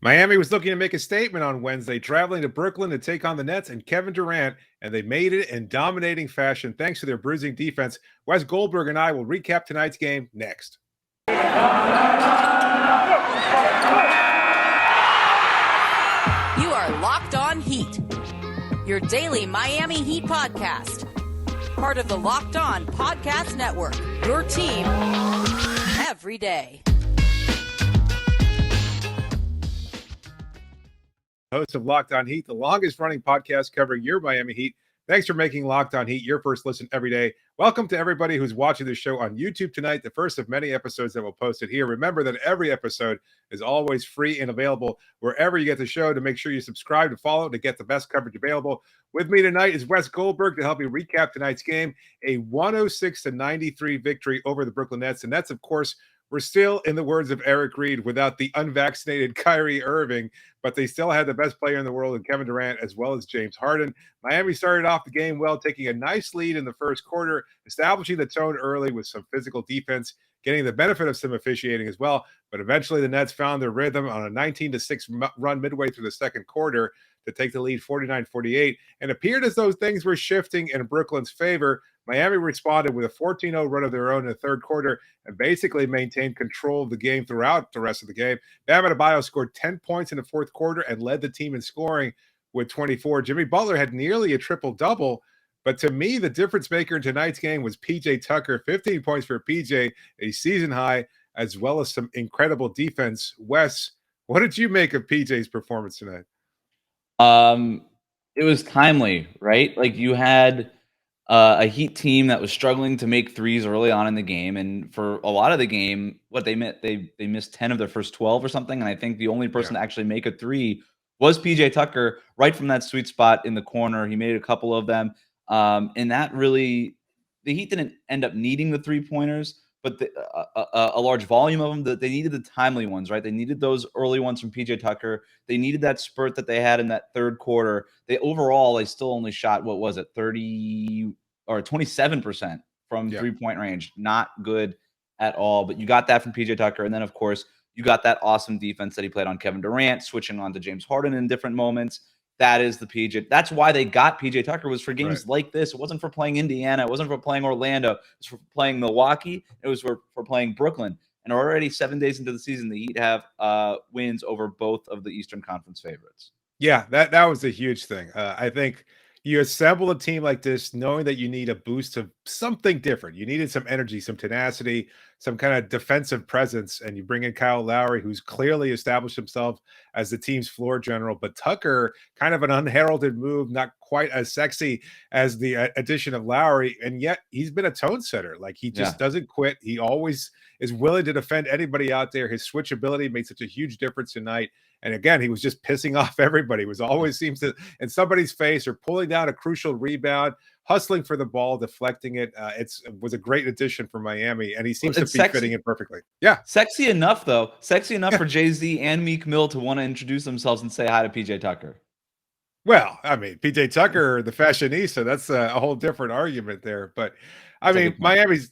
Miami was looking to make a statement on Wednesday, traveling to Brooklyn to take on the Nets and Kevin Durant, and they made it in dominating fashion thanks to their bruising defense. Wes Goldberg and I will recap tonight's game next. You are Locked On Heat, your daily Miami Heat podcast. Part of the Locked On Podcast Network, your team every day. Host of Locked On Heat, the longest running podcast covering your Miami Heat. Thanks for making Locked On Heat your first listen every day. Welcome to everybody who's watching the show on YouTube tonight, the first of many episodes that we'll post it here. Remember that every episode is always free and available wherever you get the show. To make sure you subscribe to follow to get the best coverage available. With me tonight is Wes Goldberg to help you recap tonight's game, a 106-93 victory over the Brooklyn Nets. And that's, of course, we're still, in the words of Eric Reed, without the unvaccinated Kyrie Irving, but they still had the best player in the world in Kevin Durant, as well as James Harden. Miami started off the game well, taking a nice lead in the first quarter, establishing the tone early with some physical defense, getting the benefit of some officiating as well. But eventually the Nets found their rhythm on a 19-6 run midway through the second quarter to take the lead 49-48, and appeared as though things were shifting in Brooklyn's favor. Miami responded with a 14-0 run of their own in the third quarter and basically maintained control of the game throughout the rest of the game. Bam Adebayo scored 10 points in the fourth quarter and led the team in scoring with 24. Jimmy Butler had nearly a triple-double, but to me, the difference maker in tonight's game was P.J. Tucker, 15 points for P.J., a season high, as well as some incredible defense. Wes, what did you make of P.J.'s performance tonight? It was timely, right? Like you had a Heat team that was struggling to make threes early on in the game, and for a lot of the game, what they meant they missed 10 of their first 12 or something. And I think the only person to actually make a three was PJ Tucker, right from that sweet spot in the corner. He made a couple of them, and that really, the Heat didn't end up needing the 3-pointers, but a large volume of them. That they needed the timely ones, right? They needed those early ones from PJ Tucker. They needed that spurt that they had in that third quarter. They still only shot, what was it, 30 or 27% from 3-point range. Not good at all. But you got that from PJ Tucker, and then of course you got that awesome defense that he played on Kevin Durant, switching on to James Harden in different moments. That is the PJ. That's why they got PJ Tucker, was for games like this. It wasn't for playing Indiana. It wasn't for playing Orlando. It was for playing Milwaukee. It was for playing Brooklyn. And already 7 days into the season, the Heat have wins over both of the Eastern Conference favorites. Yeah, that was a huge thing. I think you assemble a team like this knowing that you need a boost of something different. You needed some energy, some tenacity, some kind of defensive presence, and you bring in Kyle Lowry, who's clearly established himself as the team's floor general. But Tucker, kind of an unheralded move, not quite as sexy as the addition of Lowry, and yet he's been a tone setter. Like, he just doesn't quit. He always is willing to defend anybody out there. His switchability made such a huge difference tonight. And again, he was just pissing off everybody. It was always seems to in somebody's face, or pulling down a crucial rebound, hustling for the ball, deflecting it. It was a great addition for Miami, and he seems to be fitting in perfectly. Yeah. Sexy enough, though. Sexy enough for Jay-Z and Meek Mill to want to introduce themselves and say hi to PJ Tucker. Well, I mean, PJ Tucker, the fashionista, that's a whole different argument there. But I mean, Miami's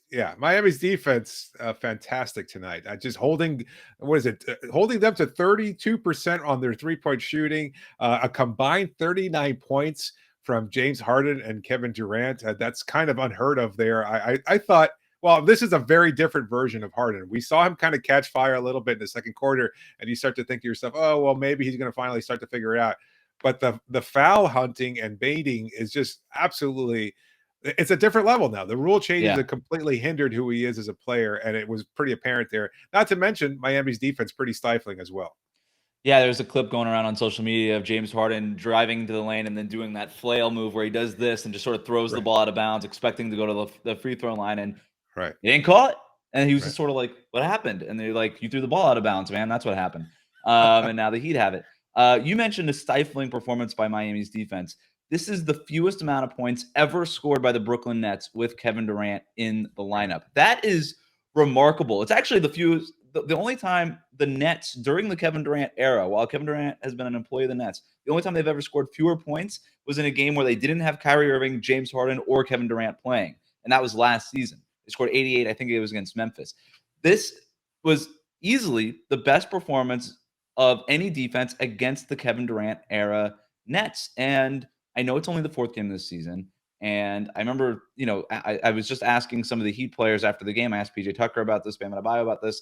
defense, fantastic tonight. Just holding them to 32% on their 3-point shooting, a combined 39 points from James Harden and Kevin Durant. That's kind of unheard of there. I thought, well, this is a very different version of Harden. We saw him kind of catch fire a little bit in the second quarter, and you start to think to yourself, oh, well, maybe he's going to finally start to figure it out. But the foul hunting and baiting is just absolutely, it's a different level now. The rule changes have completely hindered who he is as a player, and it was pretty apparent there. Not to mention Miami's defense pretty stifling as well. Yeah, there's a clip going around on social media of James Harden driving into the lane and then doing that flail move where he does this and just sort of throws the ball out of bounds, expecting to go to the free throw line, and he didn't call it. And he was just sort of like, what happened? And they're like, you threw the ball out of bounds, man. That's what happened. And now the Heat have it. You mentioned a stifling performance by Miami's defense. This is the fewest amount of points ever scored by the Brooklyn Nets with Kevin Durant in the lineup. That is remarkable. It's actually the fewest. The only time the Nets, during the Kevin Durant era, while Kevin Durant has been an employee of the Nets, the only time they've ever scored fewer points was in a game where they didn't have Kyrie Irving, James Harden, or Kevin Durant playing. And that was last season. They scored 88. I think it was against Memphis. This was easily the best performance of any defense against the Kevin Durant era Nets. And I know it's only the 4th game this season. And I remember, I was just asking some of the Heat players after the game. I asked PJ Tucker about this, Bam Adebayo about this,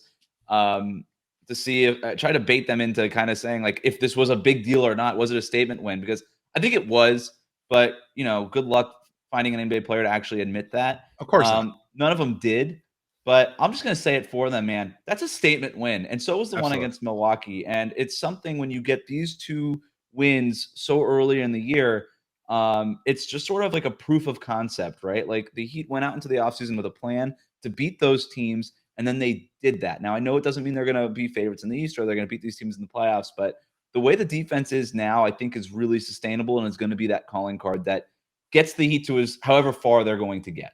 to see if I try to bait them into kind of saying like if this was a big deal or not. Was it a statement win? Because I think it was, but good luck finding an NBA player to actually admit that. Of course not. None of them did. But I'm just going to say it for them, man. That's a statement win. And so was the one Absolutely. against Milwaukee. And it's something when you get these 2 wins so early in the year, it's just sort of like a proof of concept, right? Like the Heat went out into the offseason with a plan to beat those teams, and then they did that. Now, I know it doesn't mean they're going to be favorites in the East or they're going to beat these teams in the playoffs, but the way the defense is now, I think is really sustainable and is going to be that calling card that gets the Heat to however far they're going to get.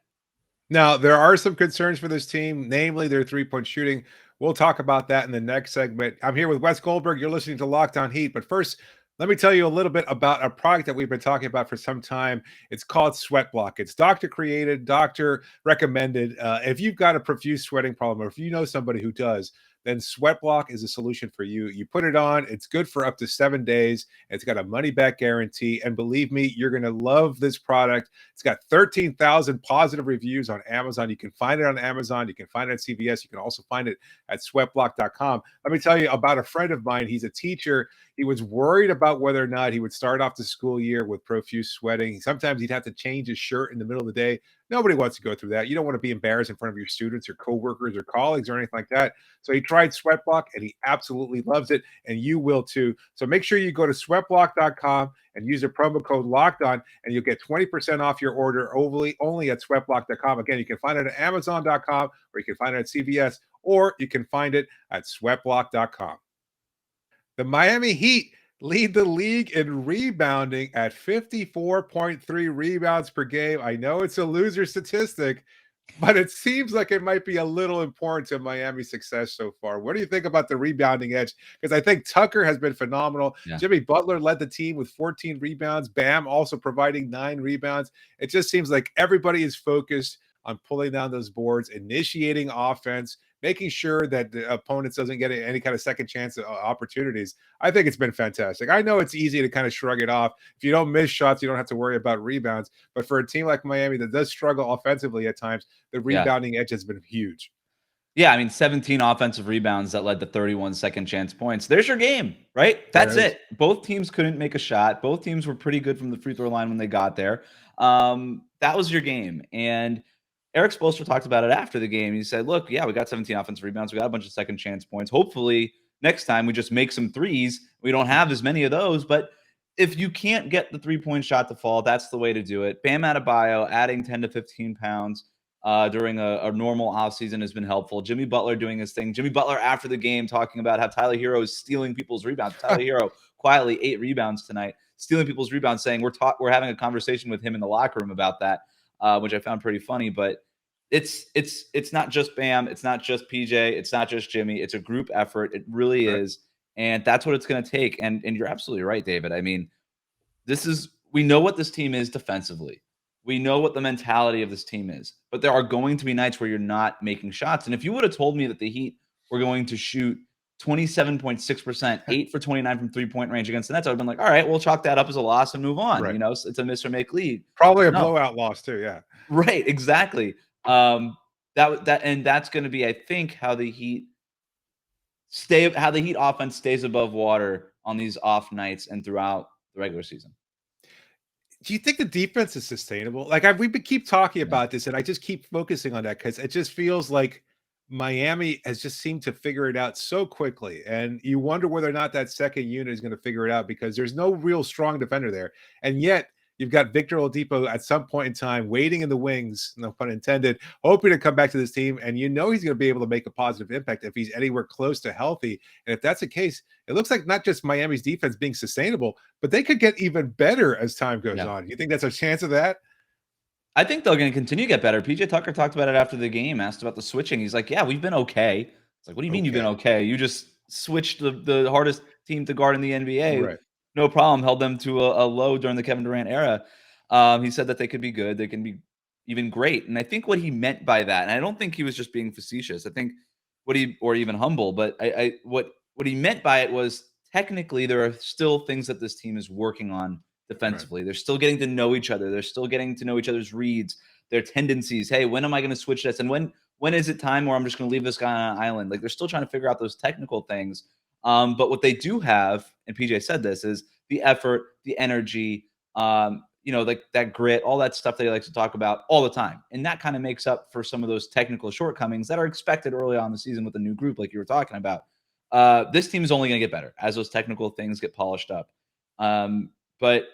Now, there are some concerns for this team, namely their three-point shooting. We'll talk about that in the next segment. I'm here with Wes Goldberg. You're listening to Locked On Heat. But first, let me tell you a little bit about a product that we've been talking about for some time. It's called Sweat Block. It's doctor created, doctor recommended. If you've got a profuse sweating problem, or if you know somebody who does, then Sweat Block is a solution for you. You put it on, it's good for up to 7 days. It's got a money back guarantee. And believe me, you're going to love this product. It's got 13,000 positive reviews on Amazon. You can find it on Amazon. You can find it at CVS. You can also find it at sweatblock.com. Let me tell you about a friend of mine. He's a teacher. He was worried about whether or not he would start off the school year with profuse sweating. Sometimes he'd have to change his shirt in the middle of the day. Nobody wants to go through that. You don't want to be embarrassed in front of your students or coworkers or colleagues or anything like that. So he tried Sweat Block and he absolutely loves it, and you will too. So make sure you go to sweatblock.com and use the promo code Locked On, and you'll get 20% off your order only at sweatblock.com. Again, you can find it at amazon.com, or you can find it at CVS, or you can find it at sweatblock.com. The Miami Heat lead the league in rebounding at 54.3 rebounds per game. I know it's a loser statistic, but it seems like it might be a little important to Miami's success so far. What do you think about the rebounding edge? Because I think Tucker has been phenomenal. Yeah. Jimmy Butler led the team with 14 rebounds. Bam also providing 9 rebounds. It just seems like everybody is focused on pulling down those boards, initiating offense, making sure that the opponents doesn't get any kind of second chance opportunities. I think it's been fantastic. I know it's easy to kind of shrug it off. If you don't miss shots, you don't have to worry about rebounds. But for a team like Miami that does struggle offensively at times, the rebounding edge has been huge. Yeah, I mean, 17 offensive rebounds that led to 31 second chance points. There's your game, right? That's it. Both teams couldn't make a shot. Both teams were pretty good from the free throw line when they got there. That was your game. And Eric Spoelstra talked about it after the game. He said, look, yeah, we got 17 offensive rebounds. We got a bunch of second chance points. Hopefully next time we just make some threes. We don't have as many of those, but if you can't get the 3-point shot to fall, that's the way to do it. Bam Adebayo adding 10 to 15 pounds during a normal offseason has been helpful. Jimmy Butler doing his thing. Jimmy Butler after the game talking about how Tyler Herro is stealing people's rebounds. Tyler Herro quietly 8 rebounds tonight, stealing people's rebounds, saying we're having a conversation with him in the locker room about that, which I found pretty funny. But it's not just Bam, it's not just PJ, it's not just Jimmy. It's a group effort. It really is, and that's what it's going to take. And you're absolutely right, David. I mean, we know what this team is defensively. We know what the mentality of this team is, but there are going to be nights where you're not making shots. And if you would have told me that the Heat were going to shoot 27.6%, 8 for 29 from 3-point range against the Nets, I would have been like, all right, we'll chalk that up as a loss and move on. Right. It's a miss or make lead. Probably a blowout loss too. Yeah. Right. Exactly. That's going to be, I think, how the Heat offense stays above water on these off nights and throughout the regular season. Do you think the defense is sustainable? Like we keep talking about this, and I just keep focusing on that because it just feels like Miami has just seemed to figure it out so quickly. And you wonder whether or not that second unit is going to figure it out because there's no real strong defender there. And yet you've got Victor Oladipo at some point in time waiting in the wings, no pun intended, hoping to come back to this team. And you know he's going to be able to make a positive impact if he's anywhere close to healthy. And if that's the case, it looks like not just Miami's defense being sustainable, but they could get even better as time goes on. You think that's a chance of that? I think they're going to continue to get better. PJ Tucker talked about it after the game, asked about the switching. He's like, yeah, we've been okay. It's like, what do you mean you've been okay? You just switched the hardest team to guard in the NBA. Right. No problem. Held them to a low during the Kevin Durant era. He said that they could be good. They can be even great. And I think what he meant by that, and I don't think he was just being facetious. I think or even humble, but what he meant by it was technically there are still things that this team is working on defensively. Right. They're still getting to know each other. They're still getting to know each other's reads, their tendencies. Hey, when am I going to switch this? And when is it time where I'm just going to leave this guy on an island? Like, they're still trying to figure out those technical things. But what they do have, and PJ said this, is the effort, the energy, like that grit, all that stuff that he likes to talk about all the time. And that kind of makes up for some of those technical shortcomings that are expected early on in the season with a new group, like you were talking about. This team is only going to get better as those technical things get polished up. But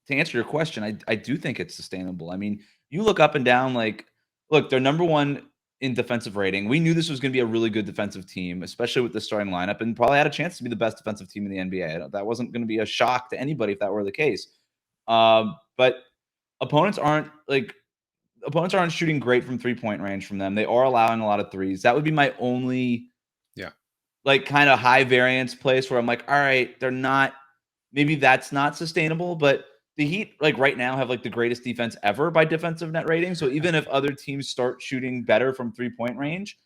to answer your question, I do think it's sustainable. I mean, you look up and down, like, look, they're number one in defensive rating. We knew this was going to be a really good defensive team, especially with the starting lineup, and probably had a chance to be the best defensive team in the NBA. That wasn't going to be a shock to anybody if that were the case. But opponents aren't shooting great from 3-point range from them. They are allowing a lot of threes. That would be my only kind of high variance place where I'm like, all right, maybe that's not sustainable, but the Heat, like, right now have like the greatest defense ever by defensive net rating. So even if other teams start shooting better from 3-point range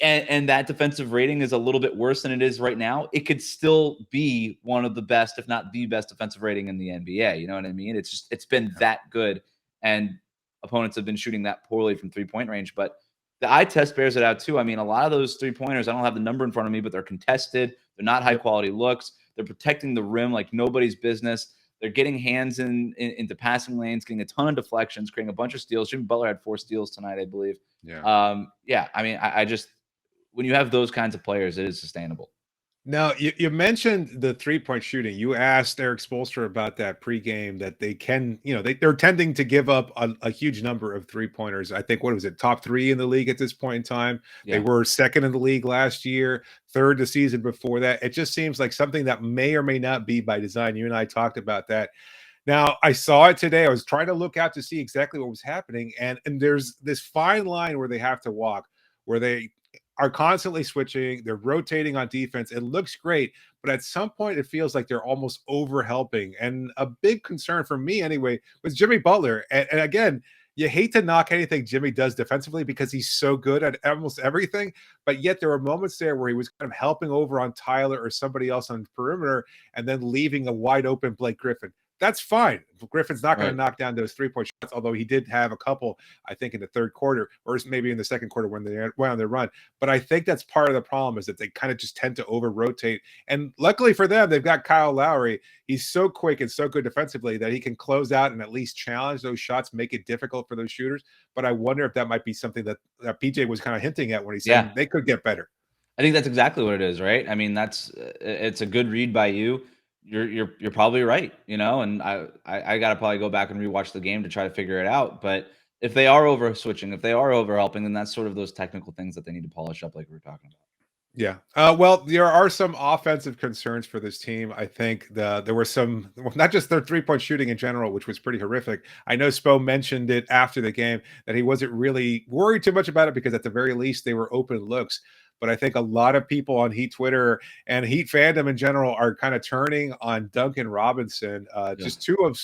and that defensive rating is a little bit worse than it is right now, it could still be one of the best, if not the best defensive rating in the NBA. You know what I mean? It's been that good, and opponents have been shooting that poorly from 3-point range. But the eye test bears it out too. I mean, a lot of those 3-pointers, I don't have the number in front of me, but they're contested. They're not high quality looks. They're protecting the rim like nobody's business. They're getting hands into passing lanes, getting a ton of deflections, creating a bunch of steals. Jimmy Butler had 4 steals tonight, I believe. Yeah. I mean, I just, when you have those kinds of players, it is sustainable. Now, you mentioned the 3-point shooting. You asked Eric Spoelstra about that pregame, that they can, they're tending to give up a huge number of 3-pointers. I think, what was it, top 3 in the league at this point in time? Yeah. They were second in the league last year, third the season before that. It just seems like something that may or may not be by design. You and I talked about that. Now, I saw it today. I was trying to look out to see exactly what was happening. And there's this fine line where they have to walk, where they are constantly switching. They're rotating on defense. It looks great, but at some point it feels like they're almost over helping. And a big concern for me anyway was Jimmy Butler. And again, you hate to knock anything Jimmy does defensively because he's so good at almost everything, but yet there were moments there where he was kind of helping over on Tyler or somebody else on the perimeter and then leaving a wide open Blake Griffin. That's fine. Griffin's not going to knock down those 3-point shots, although he did have a couple, I think, in the third quarter, or maybe in the second quarter when they went on their run. But I think that's part of the problem, is that they kind of just tend to over-rotate. And luckily for them, they've got Kyle Lowry. He's so quick and so good defensively that he can close out and at least challenge those shots, make it difficult for those shooters. But I wonder if that might be something that PJ was kind of hinting at when he said they could get better. I think that's exactly what it is, right? I mean, it's a good read by you. You're probably right, and I got to probably go back and rewatch the game to try to figure it out. But if they are over switching, if they are over helping, then that's sort of those technical things that they need to polish up, like we were talking about. Yeah. Well, there are some offensive concerns for this team. I think there were some, not just their 3-point shooting in general, which was pretty horrific. I know Spo mentioned it after the game that he wasn't really worried too much about it because at the very least they were open looks. But I think a lot of people on Heat Twitter and Heat fandom in general are kind of turning on Duncan Robinson. Just 2 of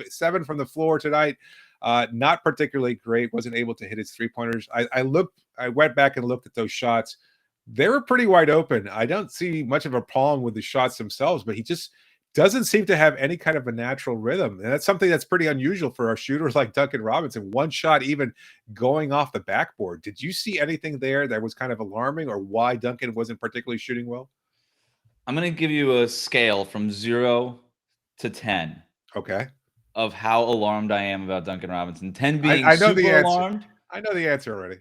7 from the floor tonight. Not particularly great. Wasn't able to hit his 3-pointers. I went back and looked at those shots. They were pretty wide open. I don't see much of a problem with the shots themselves, but he just doesn't seem to have any kind of a natural rhythm. And that's something that's pretty unusual for a shooter like Duncan Robinson. One shot even going off the backboard. Did you see anything there that was kind of alarming, or why Duncan wasn't particularly shooting well? I'm going to give you a scale from 0 to 10. Okay. Of how alarmed I am about Duncan Robinson. 10 being I know super the answer. Alarmed. I know the answer already.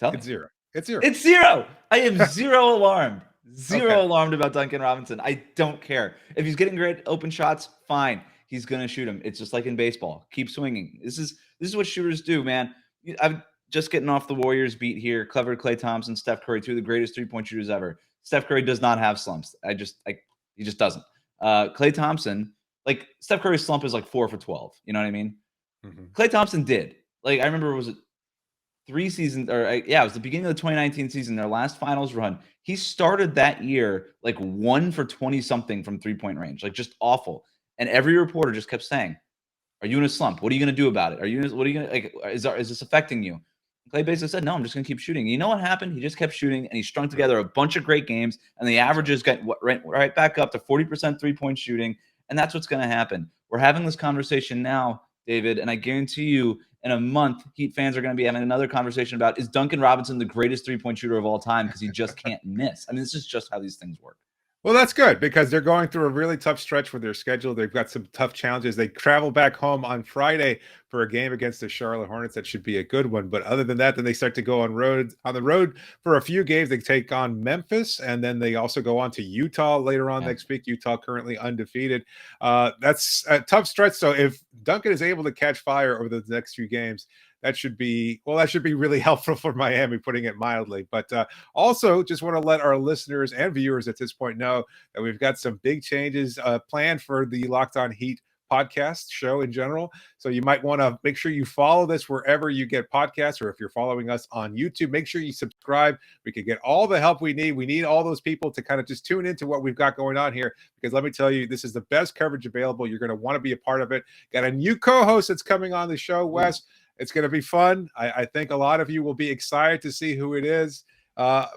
Tell me. It's 0. It's 0. It's 0. I am 0 alarmed. Zero alarmed about Duncan Robinson. I don't care. If he's getting great open shots, fine. He's going to shoot them. It's just like in baseball. Keep swinging. This is what shooters do, man. I'm just getting off the Warriors beat here. Clever Klay Thompson, Steph Curry, 2 of the greatest 3-point shooters ever. Steph Curry does not have slumps. He just doesn't. Klay Thompson, like, Steph Curry's slump is like 4 for 12. You know what I mean? Mm-hmm. Klay Thompson did. Like, I remember, was it 3 seasons, it was the beginning of the 2019 season, their last finals run. He started that year like 1 for 20 something from 3-point range, like just awful. And every reporter just kept saying, "Are you in a slump? What are you going to do about it? What are you going to, like, is this affecting you?" Clay basically said, no, I'm just going to keep shooting. You know what happened? He just kept shooting, and he strung together a bunch of great games, and the averages got right back up to 40% three-point shooting, and that's what's going to happen. We're having this conversation now, David, and I guarantee you in a month, Heat fans are going to be having another conversation about, is Duncan Robinson the greatest three-point shooter of all time because he just can't miss? I mean, this is just how these things work. Well, that's good because they're going through a really tough stretch with their schedule. They've got some tough challenges. They travel back home on Friday for a game against the Charlotte Hornets. That should be a good one. But other than that, then they start to go on the road for a few games. They take on Memphis, and then they also go on to Utah later on next week. Utah currently undefeated. That's a tough stretch. So if Duncan is able to catch fire over the next few games, that should be really helpful for Miami, putting it mildly. But also, just want to let our listeners and viewers at this point know that we've got some big changes planned for the Locked On Heat podcast show in general. So you might want to make sure you follow this wherever you get podcasts, or if you're following us on YouTube, make sure you subscribe. We can get all the help we need. We need all those people to kind of just tune into what we've got going on here, because let me tell you, this is the best coverage available. You're going to want to be a part of it. Got a new co-host that's coming on the show, Wes. It's going to be fun. I think a lot of you will be excited to see who it is.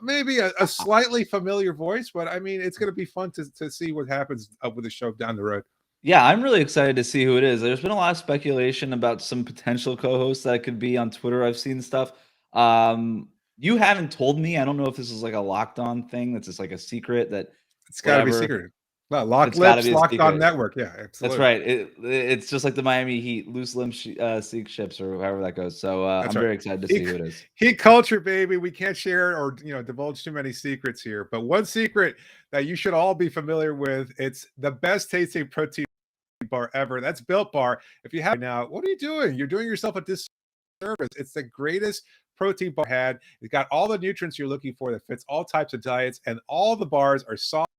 Maybe a slightly familiar voice, but I mean, it's going to be fun to see what happens with the show down the road. Yeah, I'm really excited to see who it is. There's been a lot of speculation about some potential co-hosts that could be on Twitter. I've seen stuff. You haven't told me. I don't know if this is like a locked on thing. That's just like a secret that it's got to be secret. Well, Locked On Network. Yeah, absolutely. That's right. It's just like the Miami Heat, loose limb seek ships, or however that goes. So I'm very excited to see who it is. Heat culture, baby. We can't share or divulge too many secrets here. But one secret that you should all be familiar with, it's the best tasting protein bar ever. That's Built Bar. If you have now, what are you doing? You're doing yourself a disservice. It's the greatest protein bar had. It's got all the nutrients you're looking for that fits all types of diets, and all the bars are soft,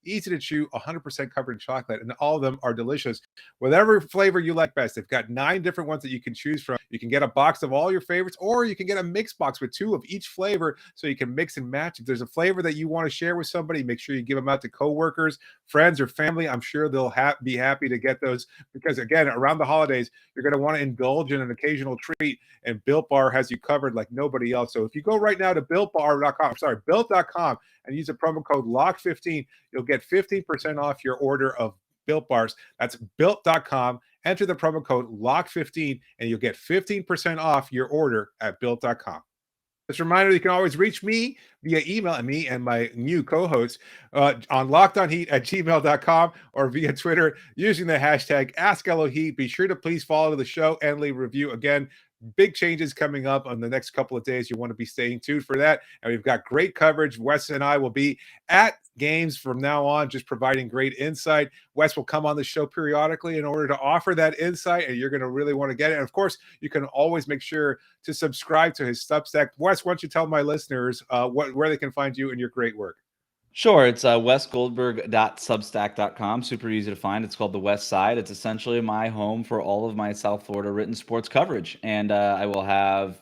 easy to chew, 100% covered in chocolate, and all of them are delicious. Whatever flavor you like best. They've got 9 different ones that you can choose from. You can get a box of all your favorites, or you can get a mix box with 2 of each flavor, so you can mix and match. If there's a flavor that you want to share with somebody, make sure you give them out to coworkers, friends, or family. I'm sure they'll be happy to get those, because again, around the holidays, you're going to want to indulge in an occasional treat, and Built Bar has you covered like nobody else. So if you go right now to built.com, and use the promo code LOCK15, you'll get 15% off your order of Built Bars. That's built.com. Enter the promo code LOCK15, and you'll get 15% off your order at built.com. Just a reminder, you can always reach me via email, and me and my new co-host on lockedonheat@gmail.com, or via Twitter using the hashtag AskLOHeat. Be sure to please follow the show and leave a review. Again, big changes coming up on the next couple of days. You want to be staying tuned for that. And we've got great coverage. Wes and I will be at games from now on, just providing great insight. Wes will come on the show periodically in order to offer that insight, and you're going to really want to get it. And of course, you can always make sure to subscribe to his Substack. Wes, why don't you tell my listeners where they can find you and your great work? Sure. It's wesgoldberg.substack.com. Super easy to find. It's called The West Side. It's essentially my home for all of my South Florida written sports coverage. And I will have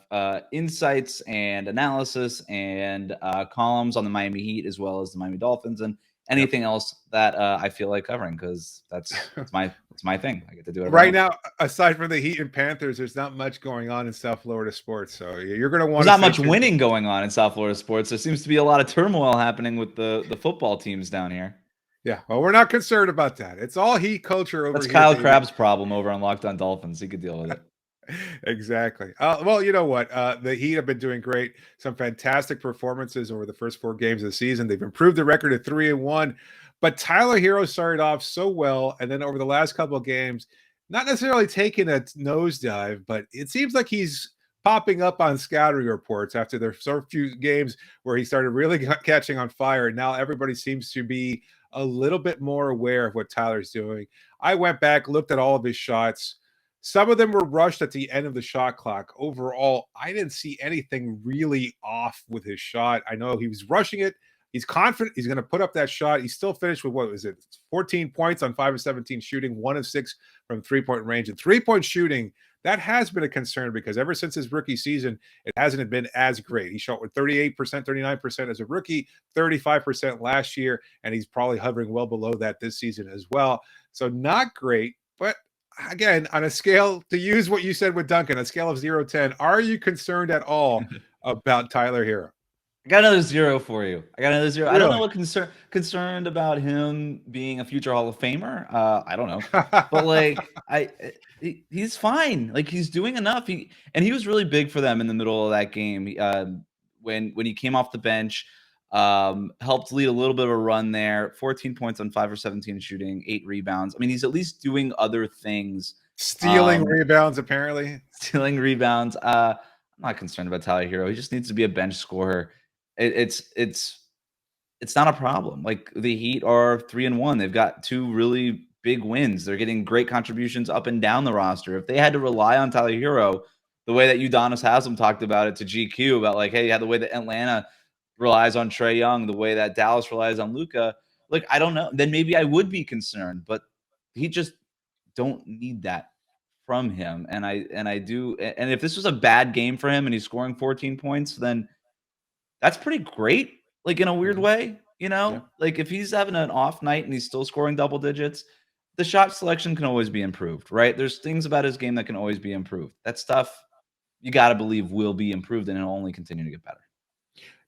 insights and analysis and columns on the Miami Heat, as well as the Miami Dolphins, and anything else that I feel like covering, because it's my thing. I get to do it right now. Aside from the Heat and Panthers, there's not much going on in South Florida sports, so you're going to want. There's not much winning going on in South Florida sports. There seems to be a lot of turmoil happening with the football teams down here. Yeah, well, we're not concerned about that. It's all Heat culture over here. That's Kyle Crabb's problem over on Locked On Dolphins. He could deal with it. Exactly. Well, you know what? The Heat have been doing great. Some fantastic performances over the first 4 games of the season. They've improved the record to 3-1. But Tyler Herro started off so well, and then over the last couple of games, not necessarily taking a nosedive, but it seems like he's popping up on scouting reports after their few games where he started really catching on fire. And now everybody seems to be a little bit more aware of what Tyler's doing. I went back, looked at all of his shots. Some of them were rushed at the end of the shot clock. Overall, I didn't see anything really off with his shot. I know he was rushing it. He's confident he's going to put up that shot. He still finished with, 14 points on 5 of 17 shooting, 1 of 6 from three-point range. And three-point shooting, that has been a concern, because ever since his rookie season, it hasn't been as great. He shot with 38%, 39% as a rookie, 35% last year, and he's probably hovering well below that this season as well. So not great, but again, on a scale, to use what you said with Duncan, a scale of 0 to 10, are you concerned at all about Tyler Herro? I got another 0 for you. I got another 0. I don't know Really? what concerned about him being a future Hall of Famer. I don't know, but like he's fine. Like he's doing enough. He was really big for them in the middle of that game. When he came off the bench, helped lead a little bit of a run there. 14 points on 5 or 17 shooting, 8 rebounds. I mean, he's at least doing other things. Stealing rebounds, apparently. Stealing rebounds. I'm not concerned about Tyler Herro. He just needs to be a bench scorer. It's not a problem. Like the Heat are 3-1. They've got 2 really big wins. They're getting great contributions up and down the roster. If they had to rely on Tyler Herro, the way that Udonis Haslem talked about it to GQ about like, hey, the way that Atlanta relies on Trae Young, the way that Dallas relies on Luka, like I don't know. Then maybe I would be concerned, but he just don't need that from him. And I do. And if this was a bad game for him and he's scoring 14 points, then that's pretty great, like in a weird way, Yeah. like if he's having an off night and he's still scoring double digits, the shot selection can always be improved, right? There's things about his game that can always be improved. That stuff you got to believe will be improved and it'll only continue to get better.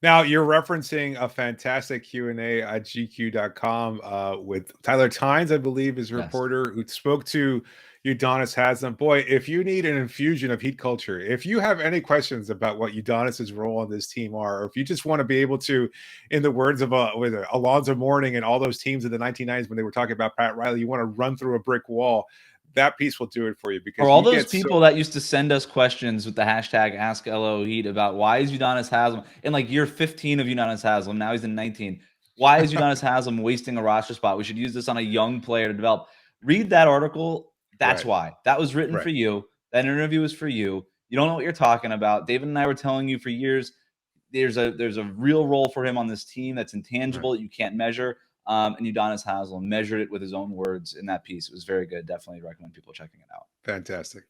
Now, you're referencing a fantastic Q&A at GQ.com with Tyler Tynes, I believe, is a reporter who spoke to Udonis Haslem. Boy, if you need an infusion of Heat culture, if you have any questions about what Udonis's role on this team are, or if you just want to be able to, in the words of Alonzo Mourning and all those teams in the 1990s when they were talking about Pat Riley, you want to run through a brick wall, that piece will do it for you. Because for all those people that used to send us questions with the hashtag AskLOHeat about why is Udonis Haslem in like year 15 of Udonis Haslem, now he's in 19. Why is Udonis Haslem wasting a roster spot? We should use this on a young player to develop. Read that article. That's why. That was written for you. That interview was for you. You don't know what you're talking about. David and I were telling you for years, there's a real role for him on this team that's intangible that you can't measure. And Udonis Haslem measured it with his own words in that piece. It was very good. Definitely recommend people checking it out. Fantastic.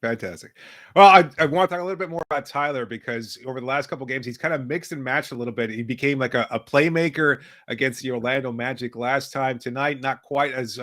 Well, I want to talk a little bit more about Tyler because over the last couple of games, he's kind of mixed and matched a little bit. He became like a playmaker against the Orlando Magic last time. Tonight, not quite as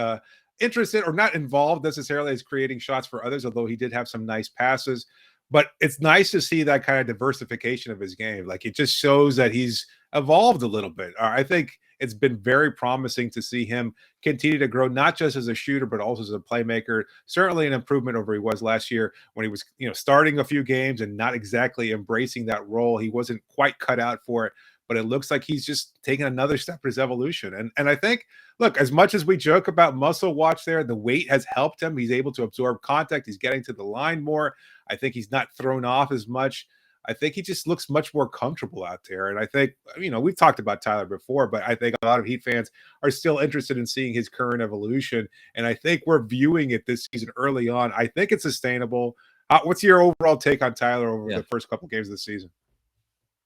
interested or not involved necessarily as creating shots for others, although he did have some nice passes. But it's nice to see that kind of diversification of his game. Like it just shows that he's evolved a little bit. I think it's been very promising to see him continue to grow, not just as a shooter, but also as a playmaker. Certainly an improvement over he was last year when he was, starting a few games and not exactly embracing that role. He wasn't quite cut out for it, but it looks like he's just taking another step in his evolution. And I think, look, as much as we joke about muscle watch there, the weight has helped him. He's able to absorb contact. He's getting to the line more. I think he's not thrown off as much. I think he just looks much more comfortable out there. And I think, we've talked about Tyler before, but I think a lot of Heat fans are still interested in seeing his current evolution. And I think we're viewing it this season early on. I think it's sustainable. What's your overall take on Tyler over the first couple games of the season?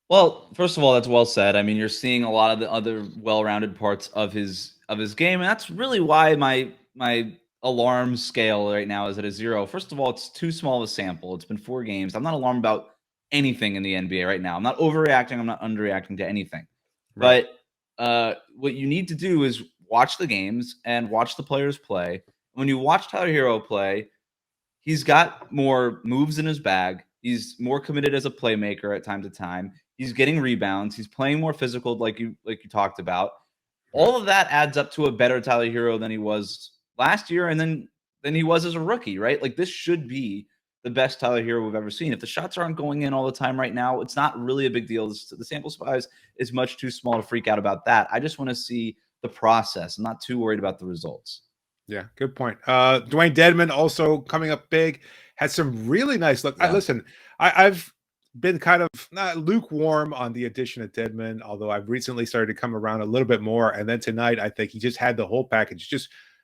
Well, first of all, that's well said. I mean, you're seeing a lot of the other well-rounded parts of his game. And that's really why my alarm scale right now is at a 0. First of all, it's too small of a sample. It's been 4 games. I'm not alarmed about anything in the NBA right now. I'm not overreacting. I'm not underreacting to anything. Right. But what you need to do is watch the games and watch the players play. When you watch Tyler Herro play, he's got more moves in his bag. He's more committed as a playmaker at time to time. He's getting rebounds. He's playing more physical, like you talked about. All of that adds up to a better Tyler Herro than he was last year, and then he was as a rookie, right? Like this should be the best Tyler Herro we've ever seen. If the shots aren't going in all the time right now, it's not really a big deal. The sample size is much too small to freak out about that. I just want to see the process. I'm not too worried about the results. Yeah, good point. Dwayne Dedmon also coming up big, had some really nice look. Yeah. Listen, I've been kind of not lukewarm on the addition of Dedmon, although I've recently started to come around a little bit more. And then tonight, I think he just had the whole package.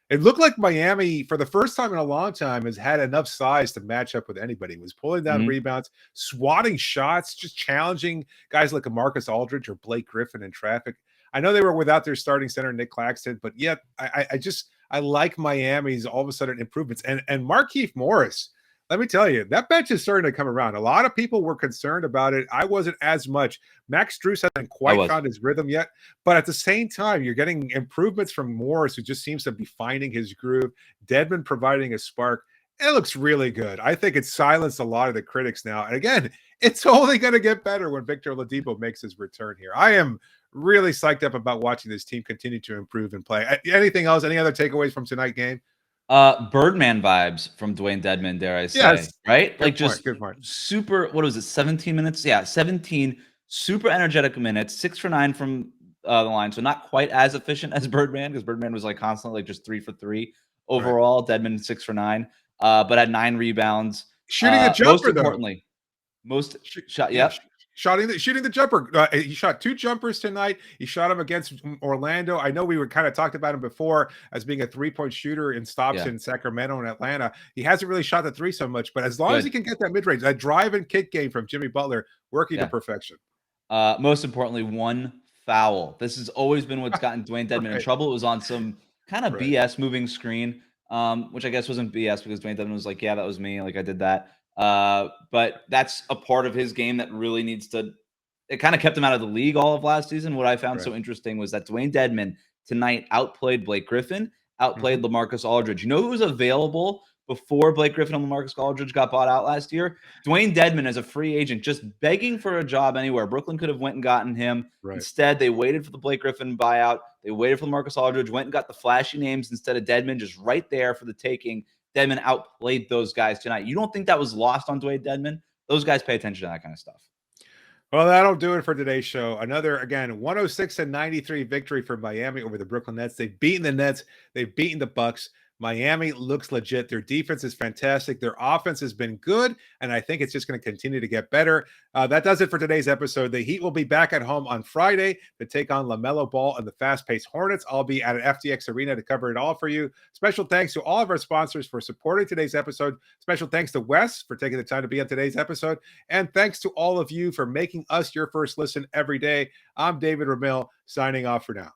It looked like Miami, for the first time in a long time, has had enough size to match up with anybody. He was pulling down rebounds, swatting shots, just challenging guys like a Marcus Aldridge or Blake Griffin in traffic. I know they were without their starting center, Nick Claxton, but yet I like Miami's all of a sudden improvements. And Markieff Morris, let me tell you, that bench is starting to come around. A lot of people were concerned about it. I wasn't as much. Max Strus hasn't quite found his rhythm yet. But at the same time, you're getting improvements from Morris, who just seems to be finding his groove. Dedmon providing a spark. It looks really good. I think it's silenced a lot of the critics now. And again, it's only going to get better when Victor Oladipo makes his return here. I am really psyched up about watching this team continue to improve and play. Anything else? Any other takeaways from tonight's game? Birdman vibes from Dwayne Dedmon, dare I say, Yes. right? Good Like point. just Good point. super, what was it, 17 minutes? Yeah, 17 super energetic minutes, 6 for 9 from the line. So not quite as efficient as Birdman, because Birdman was like constantly like just 3 for 3 Right. overall. Dedmon 6 for 9, but had 9 rebounds. Shooting the Most jumper, though. importantly, most shot. Yeah, Yep. shooting the jumper. He shot 2 jumpers tonight. He shot them against Orlando. I know we were kind of talked about him before as being a 3-point shooter in stops Yeah. in Sacramento and Atlanta. He hasn't really shot the 3 so much, but as long as Good. he can get that mid-range, that drive and kick game from Jimmy Butler working to Yeah. perfection. Most importantly, 1 foul. This has always been what's gotten Dwayne Dedmon in Right. trouble. It was on some kind of Right. BS moving screen, which I guess wasn't BS because Dwayne Dedmon was like, yeah, that was me. Like I did that. But that's a part of his game that really needs to, it kind of kept him out of the league all of last season. What I found Right. so interesting was that Dwayne Dedmon tonight outplayed Blake Griffin, outplayed LaMarcus Aldridge. You know who was available before Blake Griffin and LaMarcus Aldridge got bought out last year? Dwayne Dedmon as a free agent, just begging for a job anywhere. Brooklyn could have went and gotten him. Right. Instead, they waited for the Blake Griffin buyout. They waited for LaMarcus Aldridge, went and got the flashy names instead of Dedmon, just right there for the taking. Dedmon outplayed those guys tonight. You don't think that was lost on Dwayne Dedmon? Those guys pay attention to that kind of stuff. Well, that'll do it for today's show. Another, again, 106-93 victory for Miami over the Brooklyn Nets. They've beaten the Nets. They've beaten the Bucks. Miami looks legit. Their defense is fantastic. Their offense has been good, and I think it's just going to continue to get better. That does it for today's episode. The Heat will be back at home on Friday to take on LaMelo Ball and the fast-paced Hornets. I'll be at an FTX Arena to cover it all for you. Special thanks to all of our sponsors for supporting today's episode. Special thanks to Wes for taking the time to be on today's episode. And thanks to all of you for making us your first listen every day. I'm David Ramil, signing off for now.